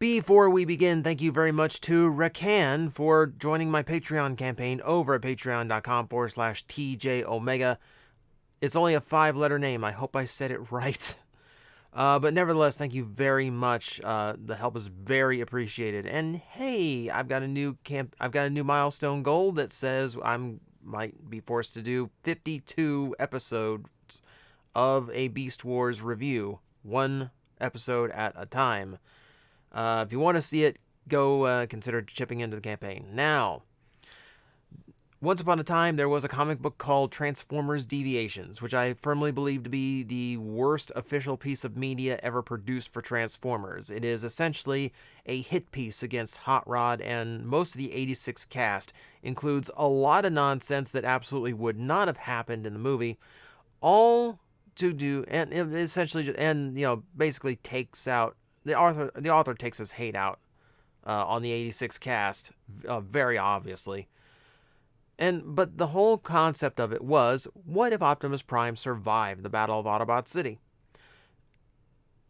Before we begin, thank you very much to Rakan for joining my Patreon campaign over at patreon.com/TJOmega. It's only a 5-letter name. I hope I said it right. But nevertheless, thank you very much. The help is very appreciated. And hey, I've got a new milestone goal that says might be forced to do 52 episodes of a Beast Wars review, one episode at a time. If you want to see it, go consider chipping into the campaign. Now, once upon a time, there was a comic book called Transformers Deviations, which I firmly believe to be the worst official piece of media ever produced for Transformers. It is essentially a hit piece against Hot Rod, and most of the 86 cast includes a lot of nonsense that absolutely would not have happened in the movie, all to do, and essentially, and basically takes out, the author takes his hate out on the 86 cast, very obviously. But the whole concept of it was, what if Optimus Prime survived the Battle of Autobot City?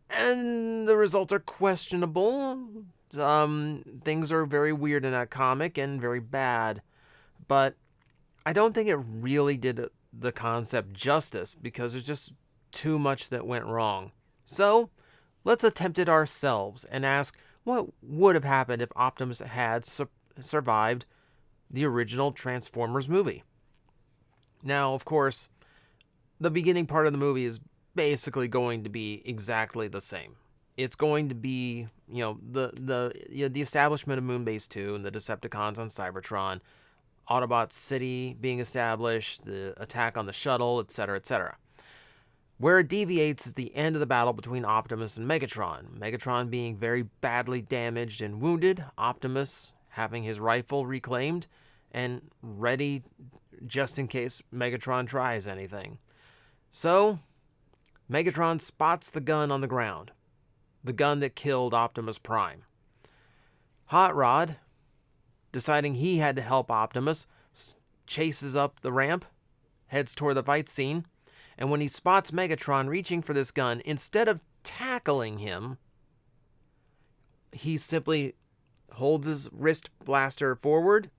And the results are questionable. Things are very weird in that comic and very bad. But I don't think it really did the concept justice, because there's just too much that went wrong. So, let's attempt it ourselves and ask what would have happened if Optimus had survived the original Transformers movie. Now, of course, the beginning part of the movie is basically going to be exactly the same. It's going to be, the establishment of Moonbase 2 and the Decepticons on Cybertron, Autobot City being established, the attack on the shuttle, etc., etc. Where it deviates is the end of the battle between Optimus and Megatron. Megatron being very badly damaged and wounded, Optimus having his rifle reclaimed and ready just in case Megatron tries anything. So, Megatron spots the gun on the ground, the gun that killed Optimus Prime. Hot Rod, deciding he had to help Optimus, chases up the ramp, heads toward the fight scene, and when he spots Megatron reaching for this gun, instead of tackling him, he simply holds his wrist blaster forward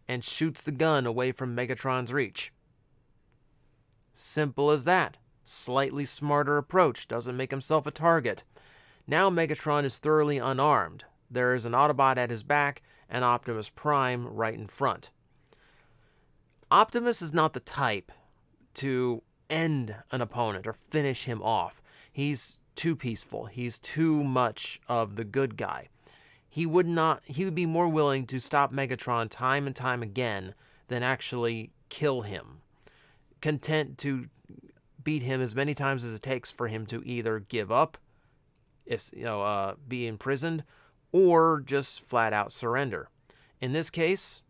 and shoots the gun away from Megatron's reach. Simple as that. Slightly smarter approach, doesn't make himself a target. Now Megatron is thoroughly unarmed. There is an Autobot at his back and Optimus Prime right in front. Optimus is not the type to end an opponent or finish him off. He's too peaceful. He's too much of the good guy. He would be more willing to stop Megatron time and time again than actually kill him. Content to beat him as many times as it takes for him to either give up, be imprisoned, or just flat out surrender. In this case,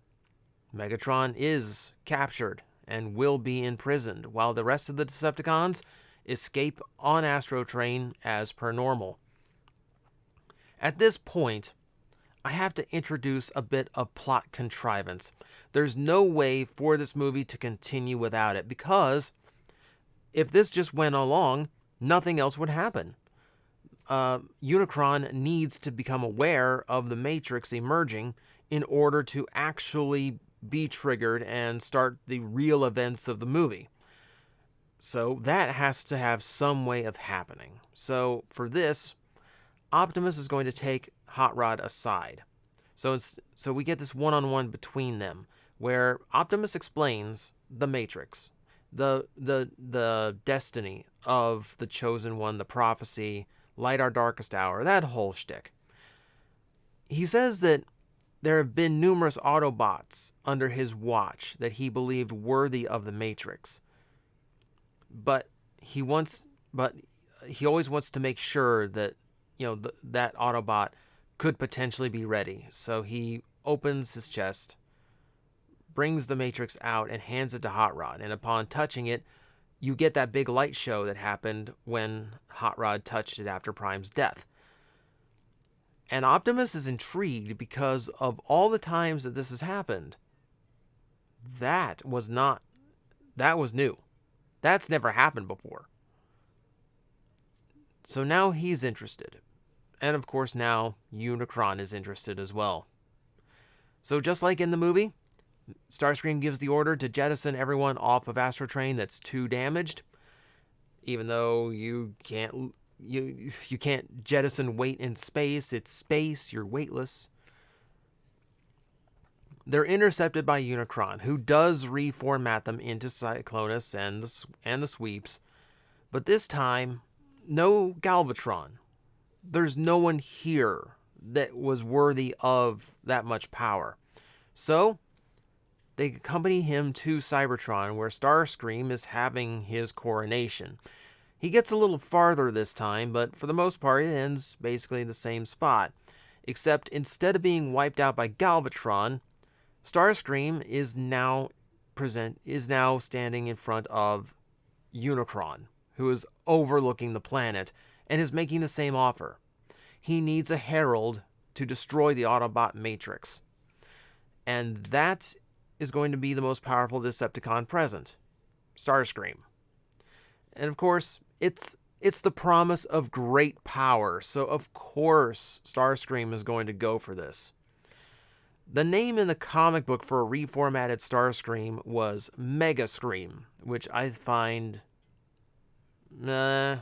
Megatron is captured and will be imprisoned, while the rest of the Decepticons escape on Astro Train as per normal. At this point, I have to introduce a bit of plot contrivance. There's no way for this movie to continue without it, because if this just went along, nothing else would happen. Unicron needs to become aware of the Matrix emerging in order to actually be triggered and start the real events of the movie. So that has to have some way of happening. So for this, Optimus is going to take Hot Rod aside. So we get this one-on-one between them, where Optimus explains the Matrix, the destiny of the Chosen One, the prophecy, light our darkest hour, that whole shtick. He says that there have been numerous Autobots under his watch that he believed worthy of the Matrix. But he always wants to make sure that that Autobot could potentially be ready. So he opens his chest, brings the Matrix out, and hands it to Hot Rod. And upon touching it, you get that big light show that happened when Hot Rod touched it after Prime's death. And Optimus is intrigued because of all the times that this has happened. That was new. That's never happened before. So now he's interested. And of course now, Unicron is interested as well. So just like in the movie, Starscream gives the order to jettison everyone off of Astrotrain that's too damaged. Even though you can't jettison weight in space. It's space, you're weightless. They're intercepted by Unicron, who does reformat them into Cyclonus and the sweeps. But this time, no Galvatron. There's no one here that was worthy of that much power. So, they accompany him to Cybertron, where Starscream is having his coronation. He gets a little farther this time, but for the most part, it ends basically the same spot. Except instead of being wiped out by Galvatron, Starscream is now standing in front of Unicron, who is overlooking the planet and is making the same offer. He needs a herald to destroy the Autobot Matrix. And that is going to be the most powerful Decepticon present, Starscream. And of course, it's the promise of great power, so of course Starscream is going to go for this. The name in the comic book for a reformatted Starscream was Megascream, which I find... No.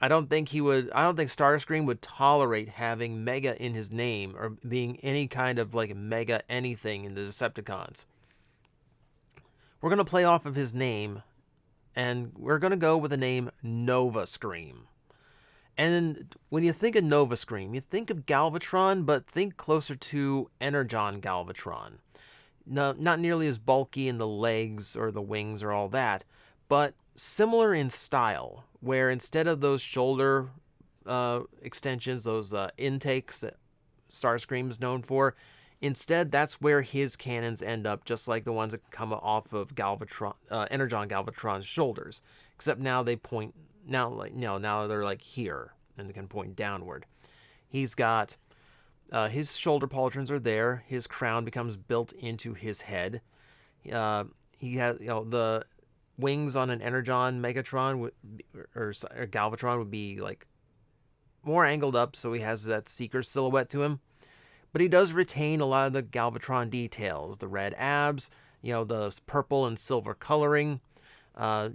I don't think Starscream would tolerate having Mega in his name or being any kind of like Mega anything in the Decepticons. We're going to play off of his name, and we're going to go with the name Nova Scream. And when you think of Nova Scream, you think of Galvatron, but think closer to Energon Galvatron. No, not nearly as bulky in the legs or the wings or all that, but similar in style, where instead of those shoulder extensions, those intakes that Starscream is known for, instead that's where his cannons end up, just like the ones that come off of Energon Galvatron's shoulders. Except now they point... Now they're like here, and they can point downward. He's got his shoulder pauldrons are there. His crown becomes built into his head. He has the wings on an Energon Megatron or Galvatron would be like more angled up, so he has that Seeker silhouette to him. But he does retain a lot of the Galvatron details: the red abs, the purple and silver coloring, all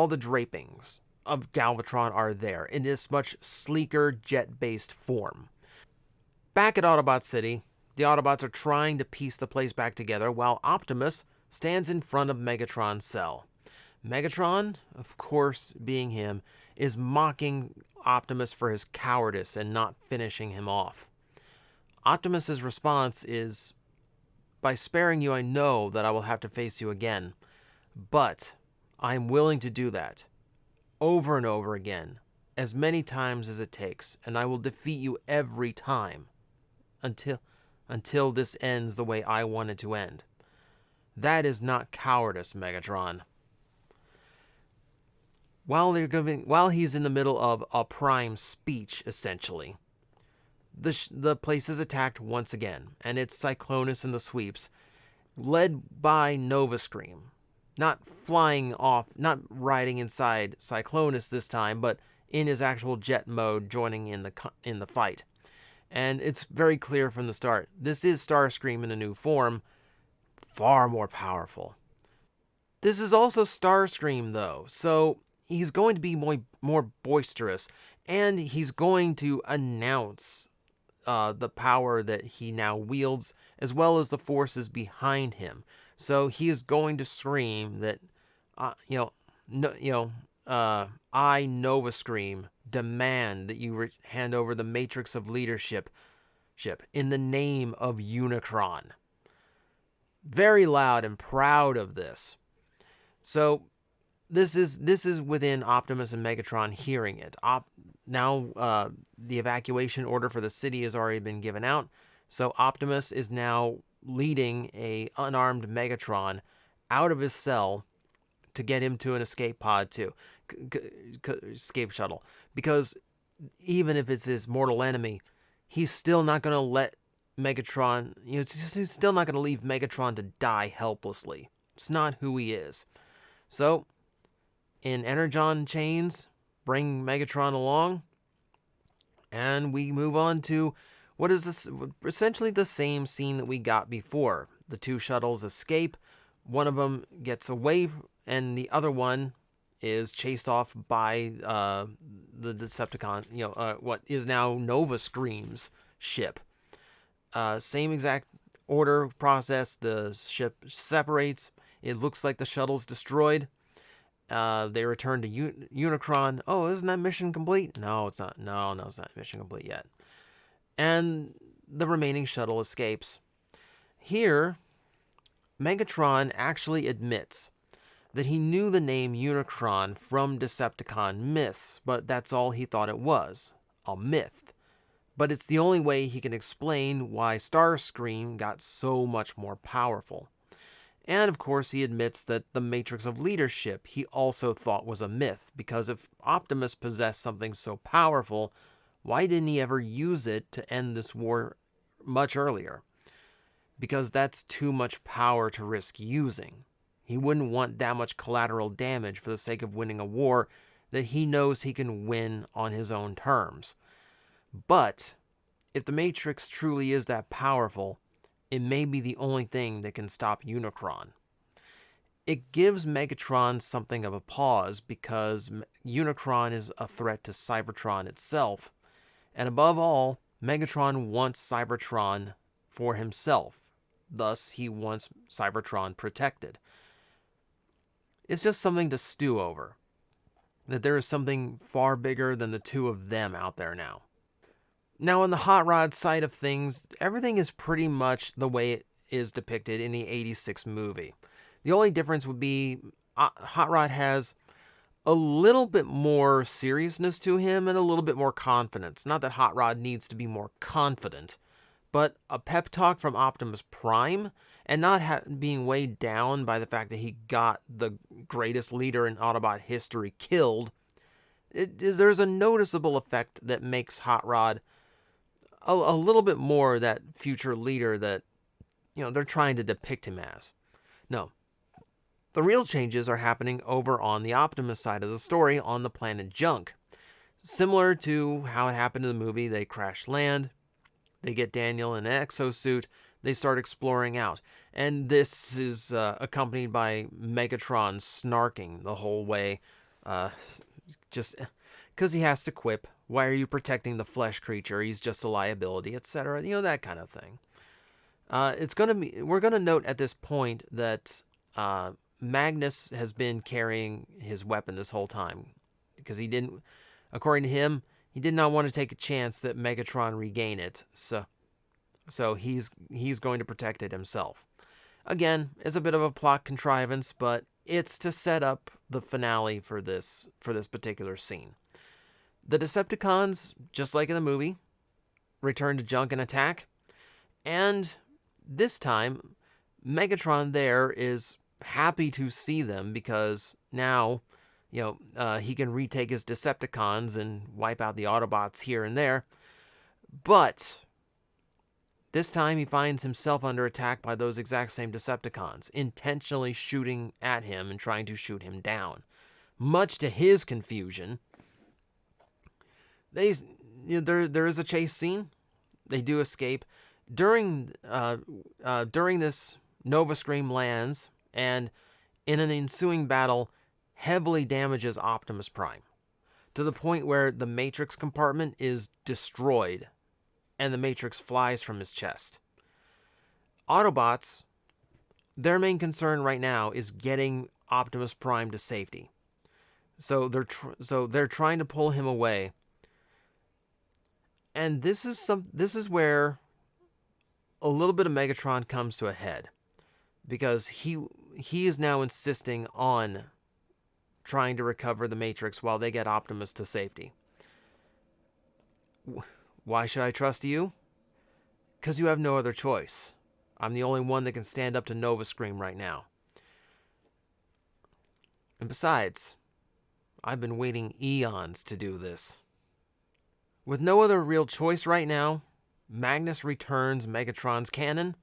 the drapings of Galvatron are there in this much sleeker, jet-based form. Back at Autobot City, the Autobots are trying to piece the place back together while Optimus stands in front of Megatron's cell. Megatron, of course being him, is mocking Optimus for his cowardice and not finishing him off. Optimus's response is, "By sparing you, I know that I will have to face you again, but I am willing to do that, over and over again, as many times as it takes, and I will defeat you every time, until this ends the way I want it to end. That is not cowardice, Megatron." While he's in the middle of a prime speech, essentially, the place is attacked once again, and it's Cyclonus and the sweeps, led by Nova Scream. Not flying off, not riding inside Cyclonus this time, but in his actual jet mode, joining in the fight. And it's very clear from the start, this is Starscream in a new form, far more powerful. This is also Starscream, though, so he's going to be more boisterous, and he's going to announce the power that he now wields, as well as the forces behind him. So he is going to scream that, I, Nova Scream, demand that you hand over the Matrix of Leadership in the name of Unicron. Very loud and proud of this. So this is within Optimus and Megatron hearing it. Now the evacuation order for the city has already been given out, so Optimus is now leading a unarmed Megatron out of his cell to get him to an escape pod too, escape shuttle. Because even if it's his mortal enemy, he's still not going to let Megatron, he's still not going to leave Megatron to die helplessly. It's not who he is. So, in Energon chains, bring Megatron along, and we move on to what is this, essentially the same scene that we got before. The two shuttles escape, one of them gets away, and the other one is chased off by the Decepticon, what is now Nova Scream's ship. Same exact order process. The ship separates. It looks like the shuttle's destroyed. They return to Unicron. Oh, isn't that mission complete? No, it's not. No, it's not mission complete yet. And the remaining shuttle escapes. Here, Megatron actually admits that he knew the name Unicron from Decepticon myths, but that's all he thought it was, a myth. But it's the only way he can explain why Starscream got so much more powerful. And of course he admits that the Matrix of Leadership he also thought was a myth, because if Optimus possessed something so powerful, why didn't he ever use it to end this war much earlier? Because that's too much power to risk using. He wouldn't want that much collateral damage for the sake of winning a war that he knows he can win on his own terms. But if the Matrix truly is that powerful, it may be the only thing that can stop Unicron. It gives Megatron something of a pause, because Unicron is a threat to Cybertron itself. And above all, Megatron wants Cybertron for himself. Thus, he wants Cybertron protected. It's just something to stew over. That there is something far bigger than the two of them out there now. Now, on the Hot Rod side of things, everything is pretty much the way it is depicted in the '86 movie. The only difference would be Hot Rod has a little bit more seriousness to him and a little bit more confidence. Not that Hot Rod needs to be more confident, but a pep talk from Optimus Prime, and not being weighed down by the fact that he got the greatest leader in Autobot history killed. There's a noticeable effect that makes Hot Rod a little bit more that future leader that, they're trying to depict him as. No. The real changes are happening over on the Optimus side of the story on the planet Junk. Similar to how it happened in the movie, they crash land, they get Daniel in an exosuit, they start exploring out. And this is accompanied by Megatron snarking the whole way, just because he has to quip, "Why are you protecting the flesh creature? He's just a liability," etc. That kind of thing. We're gonna note at this point that Magnus has been carrying his weapon this whole time, because according to him, he did not want to take a chance that Megatron regain it. So he's going to protect it himself. Again, it's a bit of a plot contrivance, but it's to set up the finale for this particular scene. The Decepticons, just like in the movie, return to Junk and attack. And this time, Megatron there is happy to see them, because now, he can retake his Decepticons and wipe out the Autobots here and there. But this time he finds himself under attack by those exact same Decepticons, intentionally shooting at him and trying to shoot him down. Much to his confusion, there is a chase scene. They do escape. During this, Nova Scream lands, and in an ensuing battle, heavily damages Optimus Prime, to the point where the Matrix compartment is destroyed, and the Matrix flies from his chest. Autobots, their main concern right now is getting Optimus Prime to safety. So they're trying to pull him away. And this is where a little bit of Megatron comes to a head, because he is now insisting on trying to recover the Matrix while they get Optimus to safety. Why should I trust you? Because you have no other choice. I'm the only one that can stand up to Nova Scream right now. And besides, I've been waiting eons to do this. With no other real choice right now, Magnus returns Megatron's cannon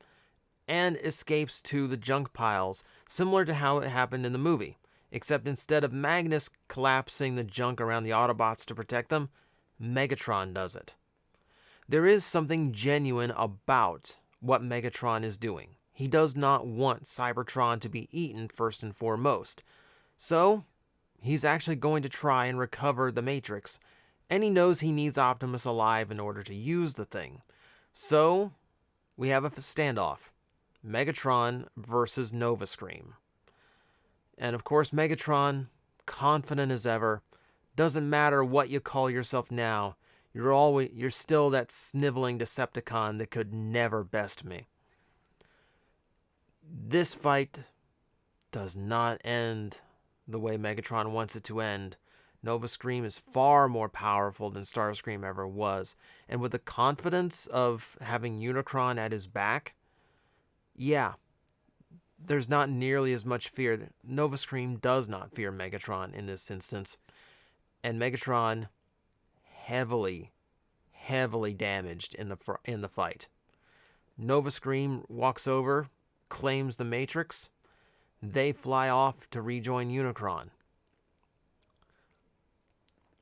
and escapes to the junk piles, similar to how it happened in the movie. Except instead of Magnus collapsing the junk around the Autobots to protect them, Megatron does it. There is something genuine about what Megatron is doing. He does not want Cybertron to be eaten first and foremost. So, he's actually going to try and recover the Matrix, and he knows he needs Optimus alive in order to use the thing. So, we have a standoff. Megatron versus Nova Scream. And of course, Megatron, confident as ever, doesn't matter what you call yourself now, you're still that sniveling Decepticon that could never best me. This fight does not end the way Megatron wants it to end. Nova Scream is far more powerful than Starscream ever was, and with the confidence of having Unicron at his back, yeah, there's not nearly as much fear. Nova Scream does not fear Megatron in this instance, and Megatron heavily damaged in the fight. Nova Scream walks over, claims the Matrix. They fly off to rejoin Unicron.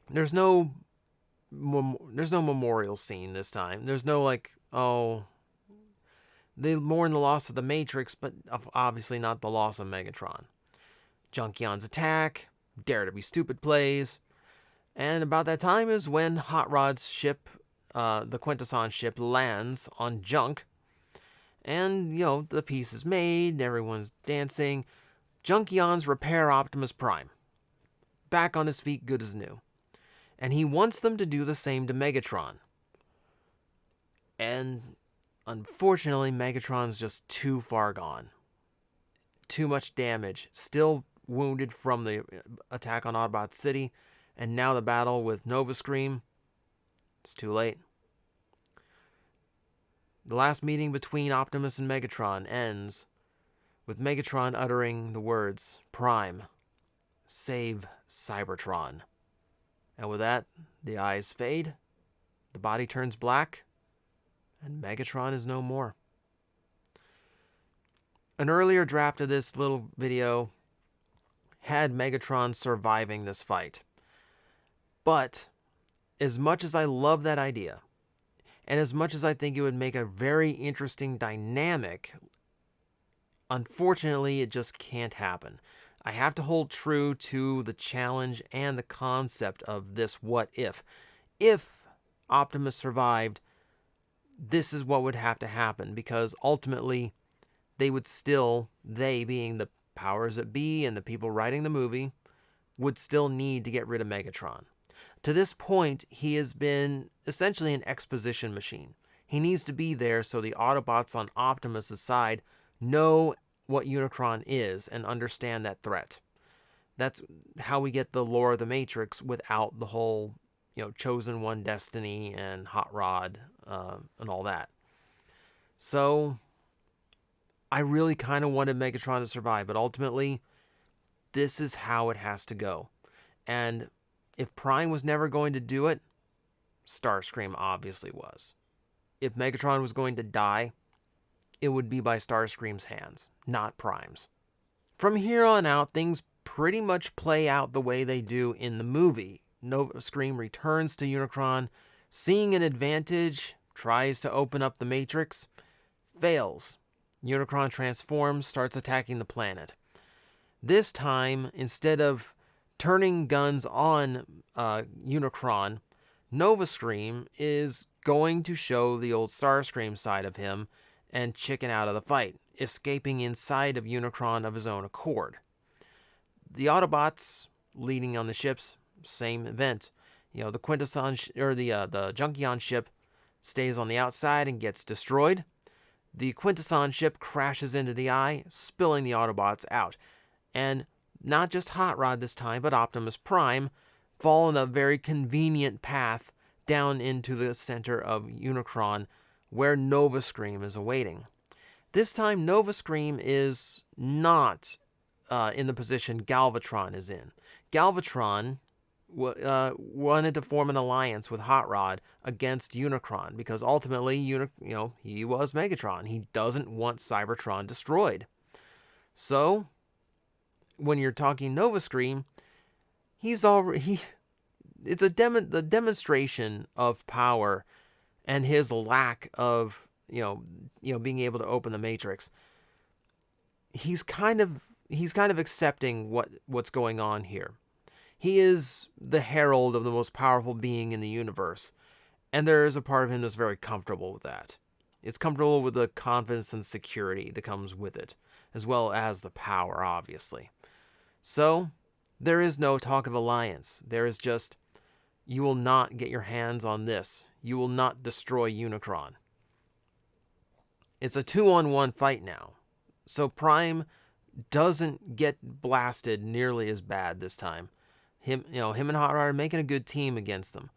There's no memorial scene this time. There's no they mourn the loss of the Matrix, but obviously not the loss of Megatron. Junkion's attack, Dare to Be Stupid plays, and about that time is when Hot Rod's ship, the Quintesson ship, lands on Junk, and, the piece is made, everyone's dancing. Junkion's repair Optimus Prime. Back on his feet, good as new. And he wants them to do the same to Megatron. And unfortunately, Megatron's just too far gone. Too much damage. Still wounded from the attack on Autobot City. And now the battle with Nova Scream. It's too late. The last meeting between Optimus and Megatron ends with Megatron uttering the words, "Prime, save Cybertron." And with that, the eyes fade, the body turns black, and Megatron is no more. An earlier draft of this little video had Megatron surviving this fight. But, as much as I love that idea, and as much as I think it would make a very interesting dynamic, unfortunately, it just can't happen. I have to hold true to the challenge and the concept of this what if. If Optimus survived, this is what would have to happen, because ultimately they being the powers that be and the people writing the movie, would still need to get rid of Megatron. To this point, he has been essentially an exposition machine. He needs to be there so the Autobots on Optimus' side know what Unicron is and understand that threat. That's how we get the lore of the Matrix without the whole, Chosen One Destiny and Hot Rod and all that. So, I really kind of wanted Megatron to survive, but ultimately, this is how it has to go. And if Prime was never going to do it, Starscream obviously was. If Megatron was going to die, it would be by Starscream's hands, not Prime's. From here on out, things pretty much play out the way they do in the movie. Nova Scream returns to Unicron, seeing an advantage, tries to open up the Matrix, fails. Unicron transforms, starts attacking the planet. This time, instead of turning guns on Unicron, Nova Scream is going to show the old Starscream side of him and chicken out of the fight, escaping inside of Unicron of his own accord. The Autobots leading on the ships, same event. The Quintesson the Junkion ship stays on the outside and gets destroyed. The Quintesson ship crashes into the eye, spilling the Autobots out. And not just Hot Rod this time, but Optimus Prime fall in a very convenient path down into the center of Unicron, where Nova Scream is awaiting. This time, Nova Scream is not in the position Galvatron is in. Galvatron wanted to form an alliance with Hot Rod against Unicron, because ultimately, he was Megatron. He doesn't want Cybertron destroyed. So, when you're talking Nova Scream, he's already it's the demonstration of power and his lack of being able to open the Matrix. He's kind of accepting what's going on here. He is the herald of the most powerful being in the universe, and there is a part of him that's very comfortable with that. It's comfortable with the confidence and security that comes with it, as well as the power, obviously. So, there is no talk of alliance. There is just, you will not get your hands on this. You will not destroy Unicron. It's a 2-on-1 fight now. So Prime doesn't get blasted nearly as bad this time. Him and Hot Rod are making a good team against them,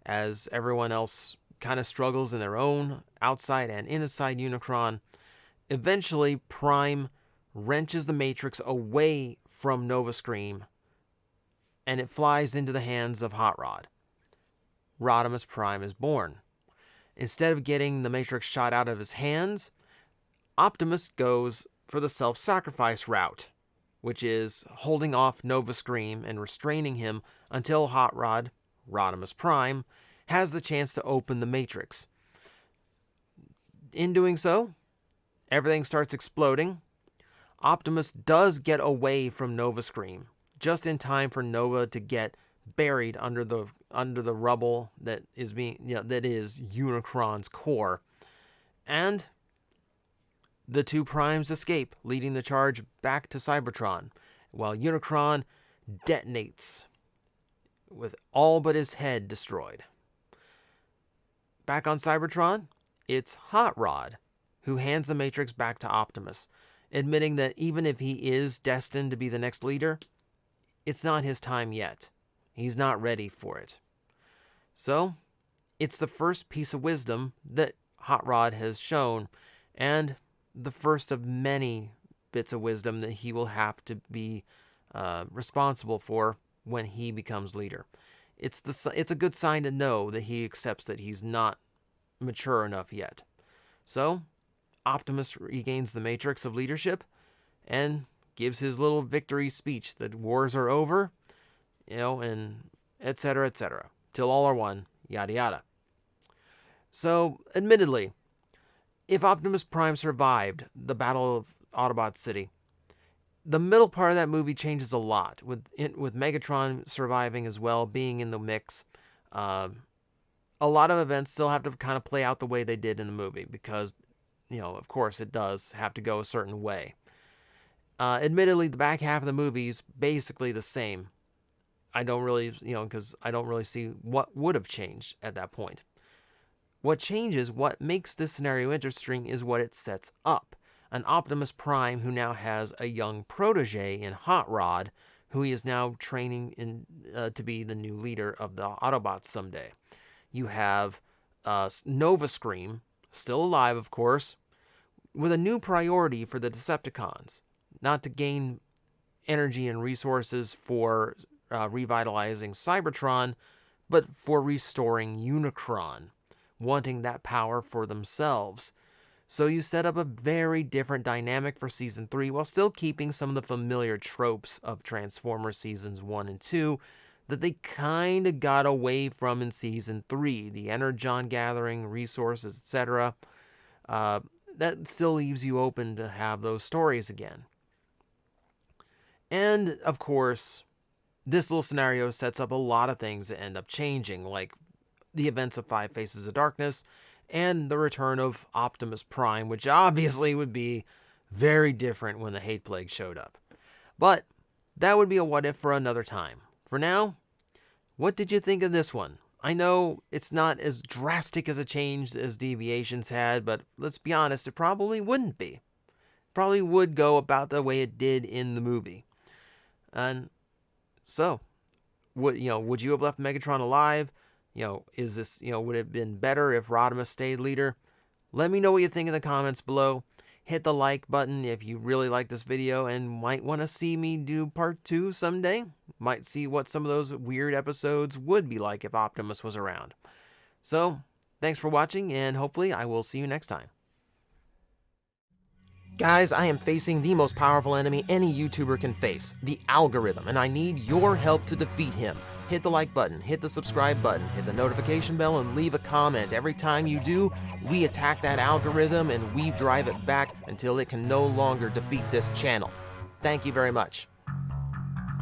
as everyone else kind of struggles in their own outside and inside Unicron. Eventually, Prime wrenches the Matrix away from Nova Scream, and it flies into the hands of Hot Rod. Rodimus Prime is born. Instead of getting the Matrix shot out of his hands, Optimus goes for the self-sacrifice route, which is holding off Nova Scream and restraining him until Hot Rod, Rodimus Prime, has the chance to open the Matrix. In doing so, everything starts exploding. Optimus does get away from Nova Scream, just in time for Nova to get buried under the rubble that is Unicron's core. And the two Primes escape, leading the charge back to Cybertron, while Unicron detonates with all but his head destroyed. Back on Cybertron, it's Hot Rod who hands the Matrix back to Optimus, admitting that even if he is destined to be the next leader, it's not his time yet. He's not ready for it. So, it's the first piece of wisdom that Hot Rod has shown, and the first of many bits of wisdom that he will have to be responsible for when he becomes leader. It's a good sign to know that he accepts that he's not mature enough yet. So, Optimus regains the Matrix of leadership and gives his little victory speech that wars are over, and etc., etc., till all are one, yada yada. So, admittedly, if Optimus Prime survived the Battle of Autobot City, the middle part of that movie changes a lot, with Megatron surviving as well, being in the mix. A lot of events still have to kind of play out the way they did in the movie, because, of course, it does have to go a certain way. Admittedly, the back half of the movie is basically the same. I don't really, because I don't really see what would have changed at that point. What changes, what makes this scenario interesting, is what it sets up. An Optimus Prime who now has a young protege in Hot Rod, who he is now training to be the new leader of the Autobots someday. You have Nova Scream, still alive, of course, with a new priority for the Decepticons, not to gain energy and resources for revitalizing Cybertron, but for restoring Unicron, wanting that power for themselves. So you set up a very different dynamic for Season 3, while still keeping some of the familiar tropes of Transformers Seasons 1 and 2 that they kind of got away from in Season 3. The Energon gathering, resources, etc. That still leaves you open to have those stories again. And, of course, this little scenario sets up a lot of things that end up changing, like the events of Five Faces of Darkness and the return of Optimus Prime, which obviously would be very different when the Hate Plague showed up. But that would be a what if for another time. For now, what did you think of this one? I know it's not as drastic as a change as Deviations had, but let's be honest, it probably wouldn't be. Probably would go about the way it did in the movie. And so, would you have left Megatron alive? Is this, would it have been better if Rodimus stayed leader? Let me know what you think in the comments below. Hit the like button if you really like this video and might want to see me do part 2 someday. Might see what some of those weird episodes would be like if Optimus was around. So, thanks for watching, and hopefully I will see you next time. Guys, I am facing the most powerful enemy any YouTuber can face, the algorithm, and I need your help to defeat him. Hit the like button, hit the subscribe button, hit the notification bell, and leave a comment. Every time you do, we attack that algorithm and we drive it back until it can no longer defeat this channel. Thank you very much.